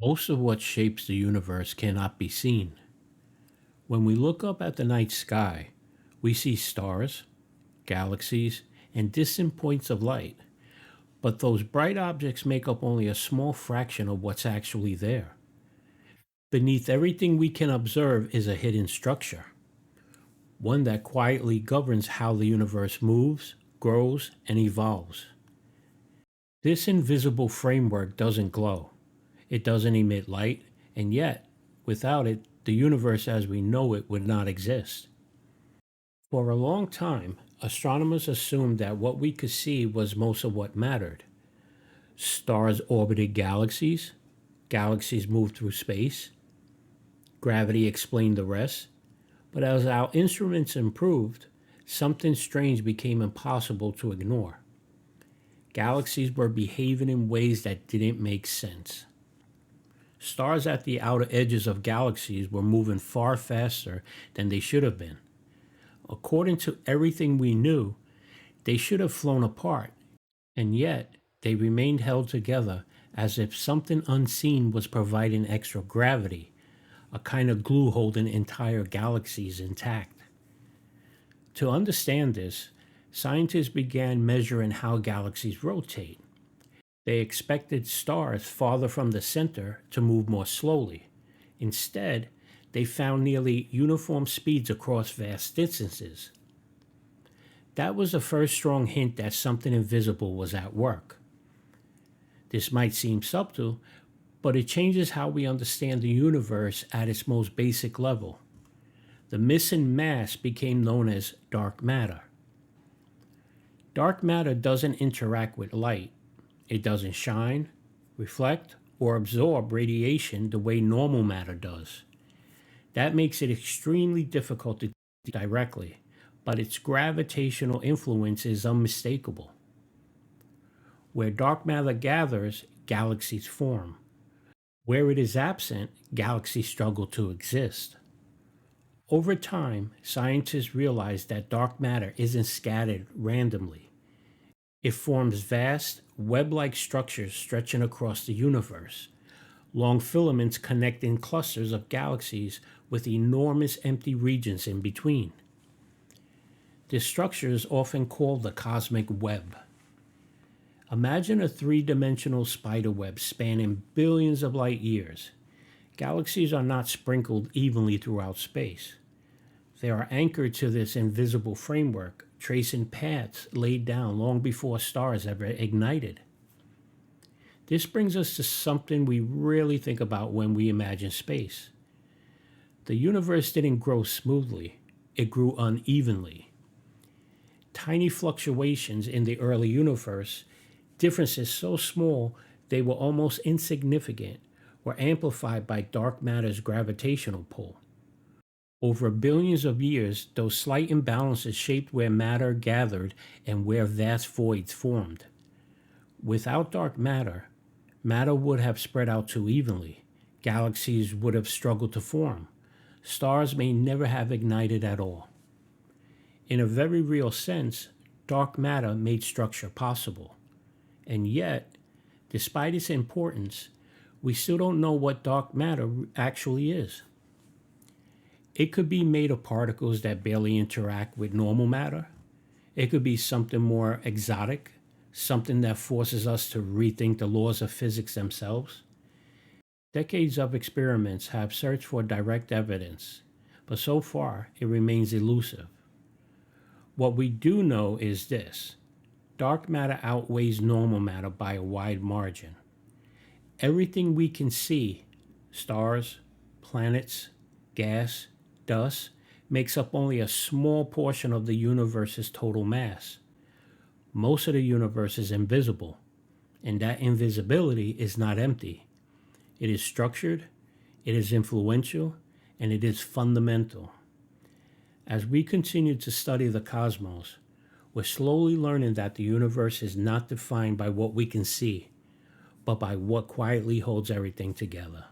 Most of what shapes the universe cannot be seen. When we look up at the night sky, we see stars, galaxies, and distant points of light. But those bright objects make up only a small fraction of what's actually there. Beneath everything we can observe is a hidden structure, one that quietly governs how the universe moves, grows, and evolves. This invisible framework doesn't glow, it doesn't emit light, and yet, without it, the universe as we know it would not exist. For a long time, astronomers assumed that what we could see was most of what mattered. Stars orbited galaxies, galaxies moved through space, gravity explained the rest. But as our instruments improved, something strange became impossible to ignore. Galaxies were behaving in ways that didn't make sense. Stars at the outer edges of galaxies were moving far faster than they should have been. According to everything we knew, they should have flown apart, and yet they remained held together as if something unseen was providing extra gravity, a kind of glue holding entire galaxies intact. To understand this, scientists began measuring how galaxies rotate. They expected stars farther from the center to move more slowly. Instead, they found nearly uniform speeds across vast distances. That was the first strong hint that something invisible was at work. This might seem subtle, but it changes how we understand the universe at its most basic level. The missing mass became known as dark matter. Dark matter doesn't interact with light. It doesn't shine, reflect, or absorb radiation the way normal matter does. That makes it extremely difficult to see directly, but its gravitational influence is unmistakable. Where dark matter gathers, galaxies form. Where it is absent, galaxies struggle to exist. Over time, scientists realized that dark matter isn't scattered randomly. It forms vast, web like structures stretching across the universe, long filaments connecting clusters of galaxies with enormous empty regions in between. This structure is often called the cosmic web. Imagine a three-dimensional spider web spanning billions of light years. Galaxies are not sprinkled evenly throughout space. They are anchored to this invisible framework, tracing paths laid down long before stars ever ignited. This brings us to something we rarely think about when we imagine space. The universe didn't grow smoothly, it grew unevenly. Tiny fluctuations in the early universe, differences so small they were almost insignificant, were amplified by dark matter's gravitational pull. Over billions of years, those slight imbalances shaped where matter gathered and where vast voids formed. Without dark matter, matter would have spread out too evenly. Galaxies would have struggled to form. Stars may never have ignited at all. In a very real sense, dark matter made structure possible. And yet, despite its importance, we still don't know what dark matter actually is. It could be made of particles that barely interact with normal matter. It could be something more exotic, something that forces us to rethink the laws of physics themselves. Decades of experiments have searched for direct evidence, but so far it remains elusive. What we do know is this: dark matter outweighs normal matter by a wide margin. Everything we can see, stars, planets, gas, dust, makes up only a small portion of the universe's total mass. Most of the universe is invisible, and that invisibility is not empty. It is structured, it is influential, and it is fundamental. As we continue to study the cosmos, we're slowly learning that the universe is not defined by what we can see, but by what quietly holds everything together.